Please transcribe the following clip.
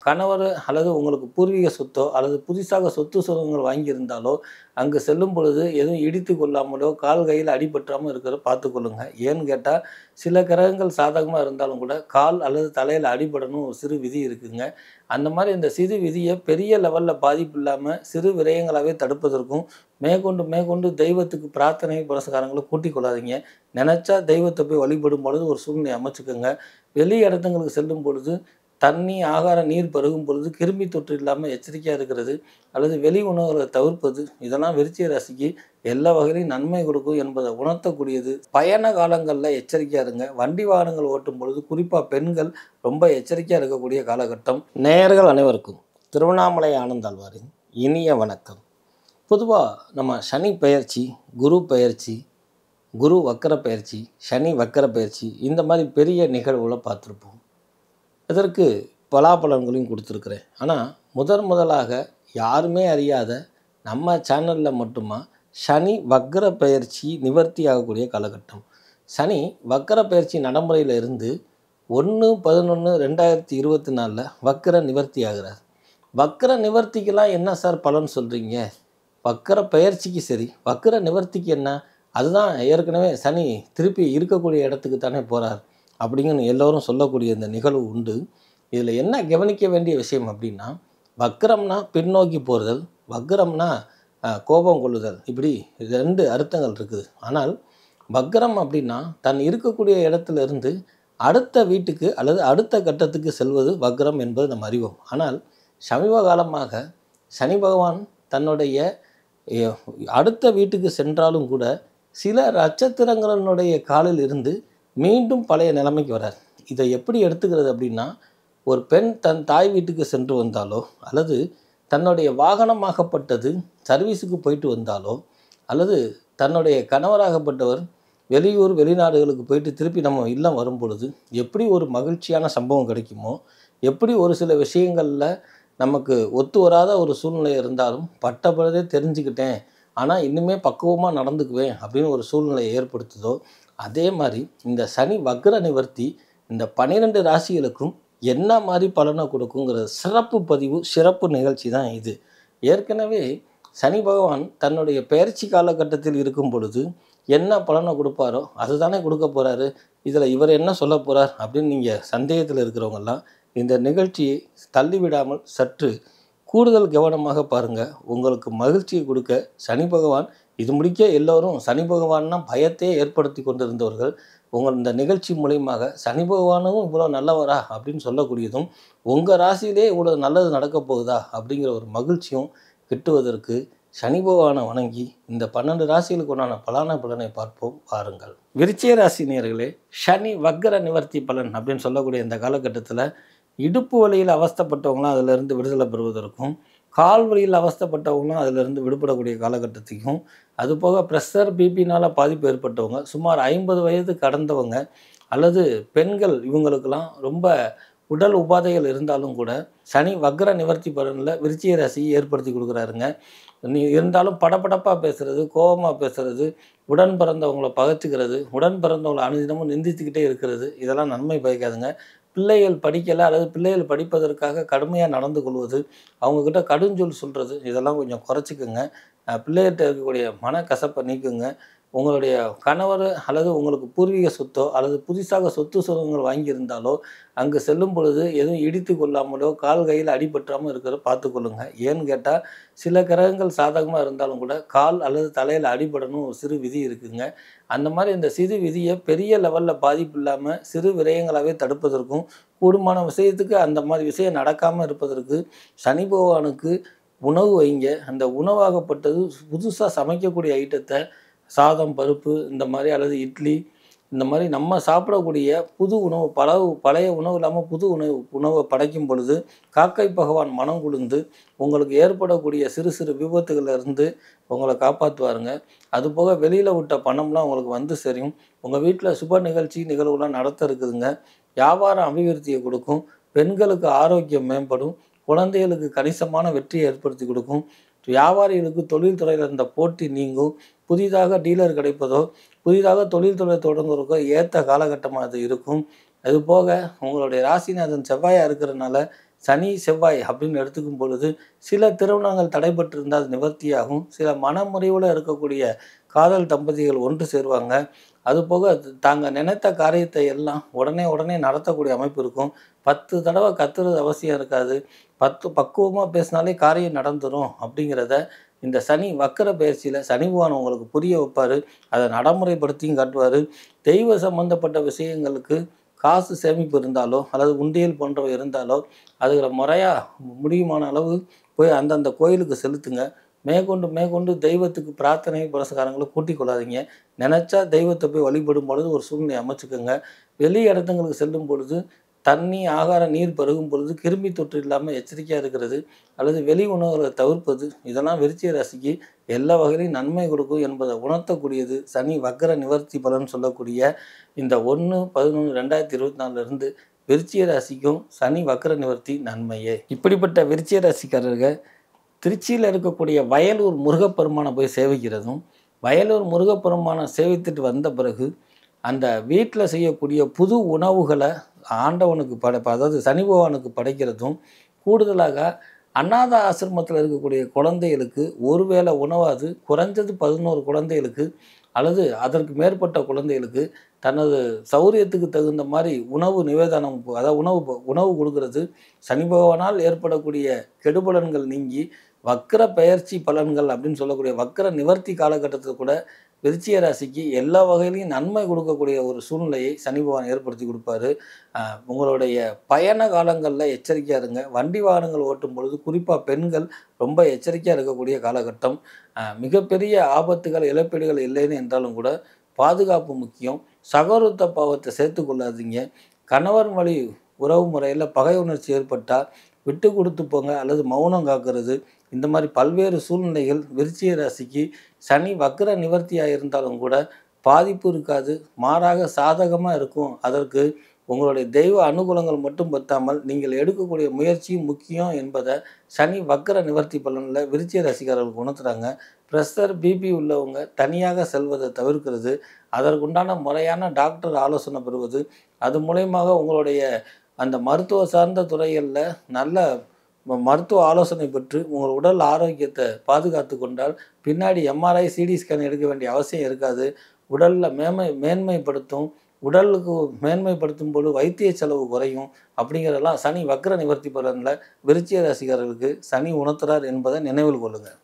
கணவர் அல்லது உங்களுக்கு பூர்வீக சொத்தோ அல்லது புதிதாக சொத்து சுகங்கள் வாங்கியிருந்தாலோ அங்கு செல்லும் பொழுது எதுவும் இடித்து கொள்ளாமலோ கால் கையில் அடிபற்றாமல் இருக்கிறத பார்த்துக்கொள்ளுங்க. ஏன்னு கேட்டால் சில கிரகங்கள் சாதகமாக இருந்தாலும் கூட கால் அல்லது தலையில் அடிபடணும் ஒரு சிறு விதி இருக்குங்க. அந்த மாதிரி இந்த சிறு விதியை பெரிய லெவலில் பாதிப்பு இல்லாமல் சிறு விரயங்களாகவே தடுப்பதற்கும் மேற்கொண்டு தெய்வத்துக்கு பிரார்த்தனை புரஸ்காரங்களை கூட்டிக் கொள்ளாதீங்க. நினச்சா தெய்வத்தை போய் வழிபடும் பொழுது ஒரு சூழ்நிலை அமைச்சுக்கோங்க. வெளி இடத்துங்களுக்கு செல்லும் பொழுது தண்ணி ஆகார நீர் பருகும் பொழுது கிருமி தொற்று இல்லாமல் எச்சரிக்கையாக இருக்கிறது அல்லது வெளி உணவுகளை தவிர்ப்பது இதெல்லாம் விருச்சிக ராசிக்கு எல்லா வகையிலையும் நன்மை கொடுக்கும் என்பதை உணர்த்தக்கூடியது. பயண காலங்களில் எச்சரிக்கையாக இருங்க. வண்டி வாகனங்கள் ஓட்டும் பொழுது குறிப்பாக பெண்கள் ரொம்ப எச்சரிக்கையாக இருக்கக்கூடிய காலகட்டம். நேயர்கள் அனைவருக்கும் திருவண்ணாமலை ஆனந்தாழ்வாரின் இனிய வணக்கம். பொதுவாக நம்ம சனி பெயர்ச்சி, குரு பெயர்ச்சி, குரு வக்கர பயிற்சி, சனி வக்கர பயிற்சி இந்த மாதிரி பெரிய நிகழ்வுகளை பார்த்துருப்போம். இதற்கு பலாபலன்களையும் கொடுத்துருக்குறேன். ஆனால் முதலாக யாருமே அறியாத நம்ம சேனலில் மட்டுமா சனி வக்கர பயிற்சி நிவர்த்தி ஆகக்கூடிய காலகட்டம். சனி வக்கர பயிற்சி நடைமுறையில் இருந்து 1/11/2024 வக்கர நிவர்த்தி ஆகிறார். வக்கர நிவர்த்திக்கெல்லாம் என்ன சார் பலன் சொல்கிறீங்க? வக்கர பயிற்சிக்கு சரி, வக்கர நிவர்த்திக்கு என்ன? அதுதான் ஏற்கனவே சனி திருப்பி இருக்கக்கூடிய இடத்துக்கு தானே போகிறார் அப்படிங்கன்னு எல்லோரும் சொல்லக்கூடிய இந்த நிகழ்வு உண்டு. இதில் என்ன கவனிக்க வேண்டிய விஷயம் அப்படின்னா, வக்கரம்னா பின்னோக்கி போகிறதல், வக்கரம்னா கோபம் கொள்ளுதல், இப்படி 2 அர்த்தங்கள் இருக்குது. ஆனால் வக்கரம் அப்படின்னா தன் இருக்கக்கூடிய இடத்துல இருந்து அடுத்த வீட்டுக்கு அல்லது அடுத்த கட்டத்துக்கு செல்வது வக்கரம் என்பது நம்ம அறிவோம். ஆனால் சமீப காலமாக சனி பகவான் தன்னுடைய அடுத்த வீட்டுக்கு சென்றாலும் கூட சில நட்சத்திரங்களினுடைய காலில் இருந்து மீண்டும் பழைய நிலைமைக்கு வரார். இதை எப்படி எடுத்துக்கிறது அப்படின்னா, ஒரு பெண் தன் தாய் வீட்டுக்கு சென்று வந்தாலோ அல்லது தன்னுடைய வாகனமாகப்பட்டது சர்வீஸுக்கு போயிட்டு வந்தாலோ அல்லது தன்னுடைய கணவராகப்பட்டவர் வெளியூர் வெளிநாடுகளுக்கு போயிட்டு திருப்பி நம்ம இல்லம் வரும் பொழுது எப்படி ஒரு மகிழ்ச்சியான சம்பவம் கிடைக்குமோ, எப்படி ஒரு சில விஷயங்களில் நமக்கு ஒத்து வராத ஒரு சூழ்நிலை இருந்தாலும் பட்ட பொழுதே தெரிஞ்சுக்கிட்டேன், ஆனால் இன்னுமே பக்குவமாக நடந்துக்குவேன் அப்படின்னு ஒரு சூழ்நிலையை ஏற்படுத்துதோ, அதே மாதிரி இந்த சனி வக்கர நிவர்த்தி இந்த 12 ராசிகளுக்கும் என்ன மாதிரி பலனை கொடுக்குங்கிற சிறப்பு பதிவு, சிறப்பு நிகழ்ச்சி தான் இது. ஏற்கனவே சனி பகவான் தன்னுடைய பெயர்ச்சி காலகட்டத்தில் இருக்கும் பொழுது என்ன பலனை கொடுப்பாரோ அதுதானே கொடுக்க போகிறாரு. இதில் இவர் என்ன சொல்ல போகிறார் அப்படின்னு நீங்கள் சந்தேகத்தில் இருக்கிறவங்கெல்லாம் இந்த நிகழ்ச்சியை தள்ளிவிடாமல் சற்று கூடுதல் கவனமாக பாருங்கள். உங்களுக்கு மகிழ்ச்சியை கொடுக்க சனி பகவான் இது முடிக்க எல்லோரும் சனி பகவான்னா பயத்தையே ஏற்படுத்தி கொண்டிருந்தவர்கள் உங்கள் இந்த நிகழ்ச்சி மூலியமாக சனி பகவானும் இவ்வளோ நல்லவரா அப்படின்னு சொல்லக்கூடியதும், உங்கள் ராசியிலே இவ்வளோ நல்லது நடக்க போகுதா அப்படிங்கிற ஒரு மகிழ்ச்சியும் கிட்டுவதற்கு சனி பகவானை வணங்கி இந்த 12 ராசிகளுக்கு உண்டான பலனை பார்ப்போம் வாருங்கள். விருச்சிக ராசி நேயர்களே, சனி வக்கர நிவர்த்தி பலன் அப்படின்னு சொல்லக்கூடிய இந்த காலகட்டத்தில் இடுப்பு வலியில் அவஸ்தைப்பட்டவங்களாம் அதிலிருந்து விடுதலை பெறுவதற்கும், கால் வலியில் அவஸ்தைப்பட்டவங்களும் அதிலிருந்து விடுபடக்கூடிய காலகட்டத்துக்கும், அதுபோக ப்ரெஷர் பிபினால் பாதிப்பு ஏற்பட்டவங்க, சுமார் 50 வயது கடந்தவங்க அல்லது பெண்கள் இவங்களுக்கெல்லாம் ரொம்ப உடல் உபாதைகள் இருந்தாலும் கூட சனி வக்கர நிவர்த்தி பலனில் விருச்சிக ராசியை ஏற்படுத்தி கொடுக்குறாருங்க. இருந்தாலும் படபடப்பாக பேசுகிறது, கோபமாக பேசுகிறது, உடன் பிறந்தவங்களை பகைச்சிக்கிறது, உடன் பிறந்தவங்களை அனுதினமும் நிந்தித்துக்கிட்டே இருக்கிறது, இதெல்லாம் நன்மை பயக்காதுங்க. பிள்ளைகள் படிக்கலை அல்லது பிள்ளைகள் படிப்பதற்காக கடுமையாக நடந்து கொள்வது, அவங்கக்கிட்ட கடுஞ்சொல் சொல்கிறது, இதெல்லாம் கொஞ்சம் குறைச்சிக்குங்க. பிள்ளைகிட்ட இருக்கக்கூடிய மனக்கசப்பை நீக்குங்க. உங்களுடைய கணவர் அல்லது உங்களுக்கு பூர்வீக சொத்தோ அல்லது புதிதாக சொத்து சுகங்கள் வாங்கியிருந்தாலோ அங்கு செல்லும் பொழுது எதுவும் இடித்து கொள்ளாமலோ கால் கையில் அடிபற்றாமல் இருக்கிறத பார்த்துக்கொள்ளுங்க. ஏன்னு கேட்டால் சில கிரகங்கள் சாதகமாக இருந்தாலும் கூட கால் அல்லது தலையில் அடிபடணும் ஒரு சிறு விதி இருக்குங்க. அந்த மாதிரி இந்த சிறு விதியை பெரிய லெவலில் பாதிப்பு இல்லாமல் சிறு விரயங்களாகவே தடுப்பதற்கும், கூடுமான விஷயத்துக்கு அந்த மாதிரி விஷயம் நடக்காமல் இருப்பதற்கு சனி பகவானுக்கு உணவு வைங்க. அந்த உணவாகப்பட்டது புதுசாக சமைக்கக்கூடிய ஐட்டத்தை சாதம், பருப்பு இந்த மாதிரி அல்லது இட்லி இந்த மாதிரி நம்ம சாப்பிடக்கூடிய புது உணவு பழைய உணவு இல்லாமல் புது உணவை படைக்கும் பொழுது காக்கை பகவான் மனம் குளிர்ந்து உங்களுக்கு ஏற்படக்கூடிய சிறு சிறு விபத்துகளிலிருந்து உங்களை காப்பாற்றுவாருங்க. அதுபோக வெளியில் விட்ட பணம்லாம் உங்களுக்கு வந்து சரியும். உங்கள் வீட்டில் சுப நிகழ்வுலாம் நடத்த இருக்குதுங்க. வியாபாரம் அபிவிருத்தியை கொடுக்கும். பெண்களுக்கு ஆரோக்கியம் மேம்படும். குழந்தைகளுக்கு கணிசமான வெற்றியை ஏற்படுத்தி கொடுக்கும். வியாபாரிகளுக்கு தொழில்துறையில் இருந்த போட்டி நீங்கும். புதிதாக டீலர் கிடைப்பதோ புதிதாக தொழில்துறை தொடங்குறதுக்கோ ஏற்ற காலகட்டமாக அது இருக்கும். அதுபோக உங்களுடைய ராசிநாதன் செவ்வாயாக இருக்கிறதுனால சனி செவ்வாய் அப்படின்னு எடுத்துக்கும் பொழுது சில திருமணங்கள் தடைபட்டிருந்தால் அது நிவர்த்தியாகும். சில மனமுறிவில் இருக்கக்கூடிய காதல் தம்பதிகள் ஒன்று சேருவாங்க. அதுபோக தாங்க நினைத்த காரியத்தை எல்லாம் உடனே நடத்தக்கூடிய அமைப்பு இருக்கும். 10 தடவை கத்துறது அவசியம் இருக்காது. 10 பக்குவமாக பேசினாலே காரியம் நடந்துடும் அப்படிங்கிறத இந்த சனி வக்கர பயிற்சியில் சனி பகவான் உங்களுக்கு புரிய வைப்பார். அதை நடைமுறைப்படுத்தியும் காட்டுவார். தெய்வ சம்பந்தப்பட்ட விஷயங்களுக்கு காசு சேமிப்பு இருந்தாலோ அல்லது உண்டியல் போன்றவை இருந்தாலோ அதுகளை முறையாக முடியுமான அளவு போய் அந்தந்த கோயிலுக்கு செலுத்துங்க. மேற்கொண்டு தெய்வத்துக்கு பிரார்த்தனை புரஸ்காரங்களை கூட்டிக் கொள்ளாதீங்க. நினச்சா தெய்வத்தை போய் வழிபடும் பொழுது ஒரு சூழ்நிலை அமைச்சுக்கோங்க. வெளி இடத்துங்களுக்கு செல்லும் பொழுது தண்ணி ஆகாரம் நீர் பருகும் பொழுது கிருமி தொற்று இல்லாமல் எச்சரிக்கையாக இருக்கிறது அல்லது வெளி உணவுகளை தவிர்ப்பது இதெல்லாம் விருச்சிக ராசிக்கு எல்லா வகையிலும் நன்மை கொடுக்கும் என்பதை உணர்த்தக்கூடியது சனி வக்கர நிவர்த்தி பலன் சொல்லக்கூடிய இந்த 1/11/2024 விருச்சிக ராசிக்கும் சனி வக்கர நிவர்த்தி நன்மையே. இப்படிப்பட்ட விருச்சிக ராசிக்காரர்கள் திருச்சியில் இருக்கக்கூடிய வயலூர் முருகப்பெருமானை போய் சேவிக்கிறதும், வயலூர் முருகப்பெருமானை சேவித்துட்டு வந்த பிறகு அந்த வீட்டில் செய்யக்கூடிய புது உணவுகளை ஆண்டவனுக்கு அதாவது சனி பகவானுக்கு படைக்கிறதும், கூடுதலாக அநாத ஆசிரமத்தில் இருக்கக்கூடிய குழந்தைகளுக்கு ஒருவேளை உணவாது குறைஞ்சது 11 குழந்தைகளுக்கு அல்லது அதற்கு மேற்பட்ட குழந்தைகளுக்கு தனது சௌரியத்துக்கு தகுந்த மாதிரி உணவு நிவேதனம், அதாவது உணவு கொடுக்கறது சனி பகவானால் ஏற்படக்கூடிய கெடுபலன்கள் நீங்கி வக்கர பெயர்ச்சி பலன்கள் அப்படின்னு சொல்லக்கூடிய வக்கர நிவர்த்தி காலகட்டத்தில் கூட விருச்சிக ராசிக்கு எல்லா வகையிலையும் நன்மை கொடுக்கக்கூடிய ஒரு சூழ்நிலையை சனி பகவான் ஏற்படுத்தி கொடுப்பாரு. உங்களுடைய பயண காலங்களில் எச்சரிக்கையாக இருங்க. வண்டி வாகனங்கள் ஓட்டும் பொழுது குறிப்பாக பெண்கள் ரொம்ப எச்சரிக்கையாக இருக்கக்கூடிய காலகட்டம். மிகப்பெரிய ஆபத்துகள் இழப்பீடுகள் இல்லைன்னு என்றாலும் கூட பாதுகாப்பு முக்கியம். சகோதரத்த பாவத்தை சேர்த்து கொள்ளாதீங்க. கணவர் வழி உறவு முறையில் பகை உணர்ச்சி ஏற்பட்டால் விட்டு கொடுத்து போங்க அல்லது மௌனம் காக்கிறது. இந்த மாதிரி பல்வேறு சூழ்நிலைகள் விருச்சிக ராசிக்கு சனி வக்கர நிவர்த்தியாக இருந்தாலும் கூட பாதிப்பு இருக்காது, மாறாக சாதகமாக இருக்கும். அதற்கு உங்களுடைய தெய்வ அனுகூலங்கள் மட்டும் பத்தாமல் நீங்கள் எடுக்கக்கூடிய முயற்சியும் முக்கியம் என்பதை சனி வக்கர நிவர்த்தி பலனில் விருச்சிக ராசிக்காரர்களுக்கு உணர்த்துறாங்க. ப்ரெஷர் பிபி உள்ளவங்க தனியாக செல்வதை தவிர்க்கிறது, அதற்குண்டான முறையான டாக்டர் ஆலோசனை பெறுவது, அது மூலயமாக உங்களுடைய அந்த மருத்துவ சார்ந்த துறைகளில் நல்ல மருத்துவ ஆலோசனை பெற்று உங்கள் உடல் ஆரோக்கியத்தை பாதுகாத்து கொண்டால் பின்னாடி எம்ஆர்ஐ சிடி ஸ்கேன் எடுக்க வேண்டிய அவசியம் இருக்காது. உடலில் மேன்மைப்படுத்தும், உடலுக்கு மேன்மைப்படுத்தும் போது வைத்திய செலவு குறையும். அப்படிங்கிறதெல்லாம் சனி வக்கர நிவர்த்தி பலனில் விருச்சிக ராசிக்காரர்களுக்கு சனி உணர்த்துறார் என்பதை நினைவில் கொள்ளுங்கள்.